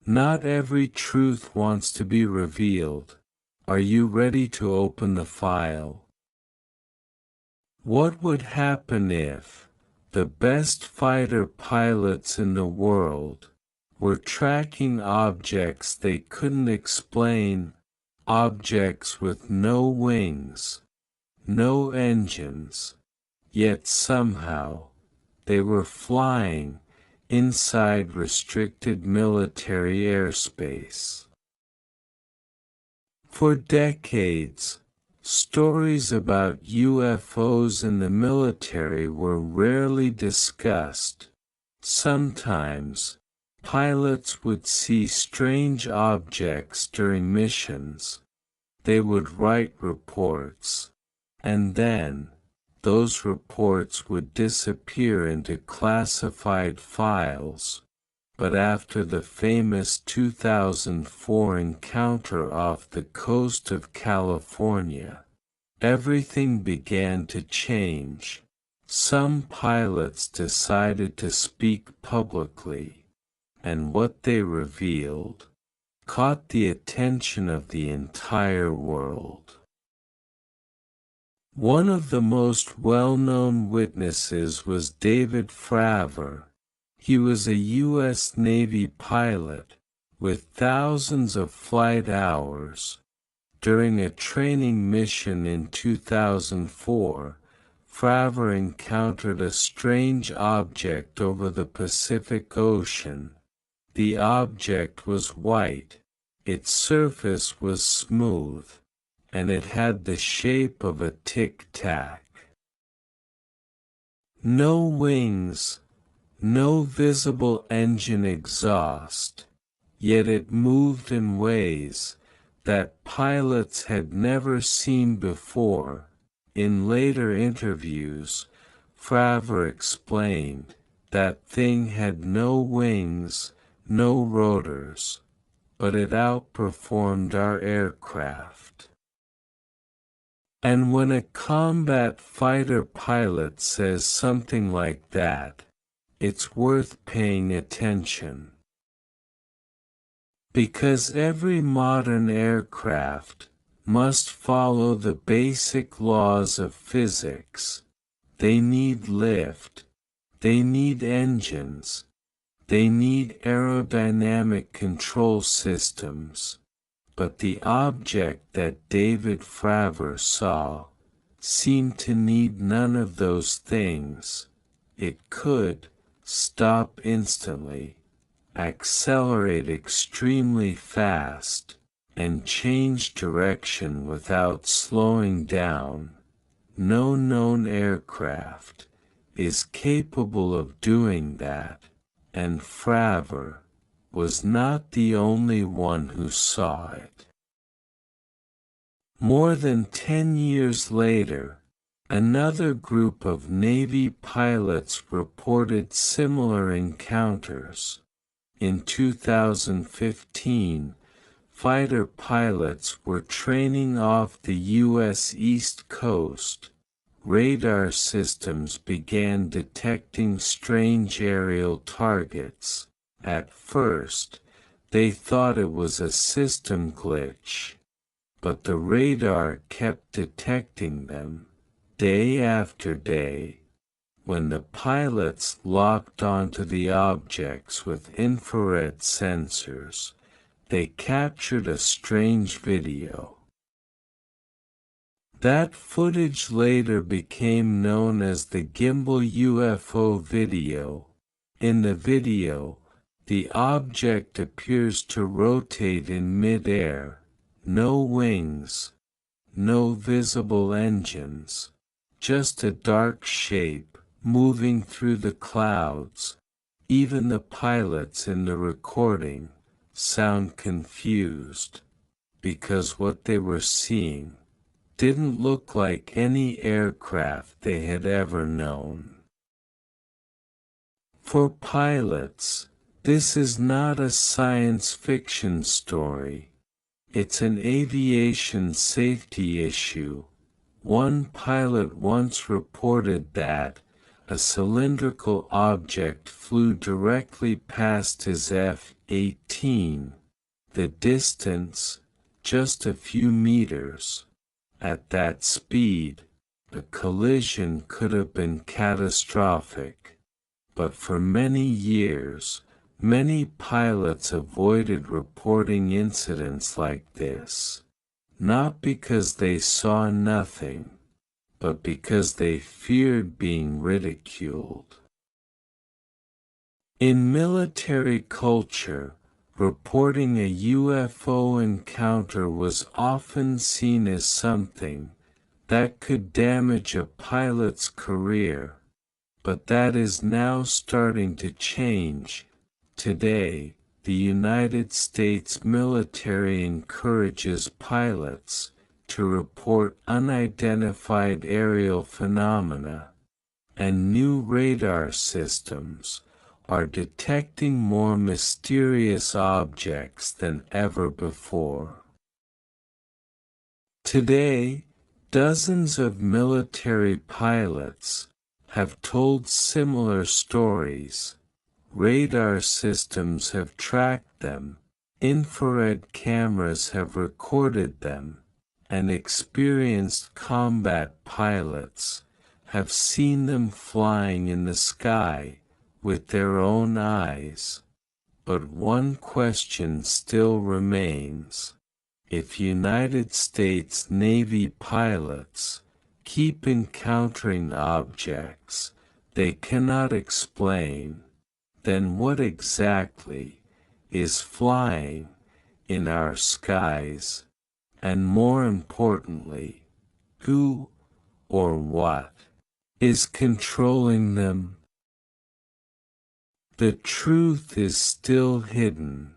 Not every truth wants to be revealed. Are you ready to open the file? What would happen if the best fighter pilots in the world were tracking objects they couldn't explain, objects with no wings, no engines, yet somehow they were flying inside restricted military airspace? For decades, stories about UFOs in the military were rarely discussed. Sometimes, pilots would see strange objects during missions. They would write reports, and then, those reports would disappear into classified files. But after the famous 2004 encounter off the coast of California, everything began to change. Some pilots decided to speak publicly, and what they revealed caught the attention of the entire world. One of the most well-known witnesses was David Fravor. He was a U.S. Navy pilot, with thousands of flight hours. During a training mission in 2004, Fravor encountered a strange object over the Pacific Ocean. The object was white, its surface was smooth, and it had the shape of a tic tac. No wings, no visible engine exhaust, yet it moved in ways that pilots had never seen before. In later interviews, Fravor explained that thing had no wings, no rotors, but it outperformed our aircraft. And when a combat fighter pilot says something like that, it's worth paying attention. Because every modern aircraft must follow the basic laws of physics. They need lift, they need engines, they need aerodynamic control systems. But the object that David Fravor saw seemed to need none of those things. It could stop instantly, accelerate extremely fast, and change direction without slowing down. No known aircraft is capable of doing that, and Fravor was not the only one who saw it. More than 10 years later, another group of Navy pilots reported similar encounters. In 2015, fighter pilots were training off the U.S. East Coast. Radar systems began detecting strange aerial targets. At first, they thought it was a system glitch, but the radar kept detecting them, day after day. When the pilots locked onto the objects with infrared sensors, they captured a strange video. That footage later became known as the Gimbal UFO video. In the video, the object appears to rotate in mid-air, no wings, no visible engines, just a dark shape moving through the clouds. Even the pilots in the recording sound confused, because what they were seeing didn't look like any aircraft they had ever known. For pilots, this is not a science fiction story. It's an aviation safety issue. One pilot once reported that a cylindrical object flew directly past his F-18, the distance, just a few meters. At that speed, the collision could have been catastrophic. But for many years, many pilots avoided reporting incidents like this, not because they saw nothing, but because they feared being ridiculed. In military culture, reporting a UFO encounter was often seen as something that could damage a pilot's career, but that is now starting to change. Today, the United States military encourages pilots to report unidentified aerial phenomena, and new radar systems are detecting more mysterious objects than ever before. Today, dozens of military pilots have told similar stories. Radar systems have tracked them, infrared cameras have recorded them, and experienced combat pilots have seen them flying in the sky with their own eyes. But one question still remains. If United States Navy pilots keep encountering objects they cannot explain, then what exactly is flying in our skies? And more importantly, who or what is controlling them? The truth is still hidden.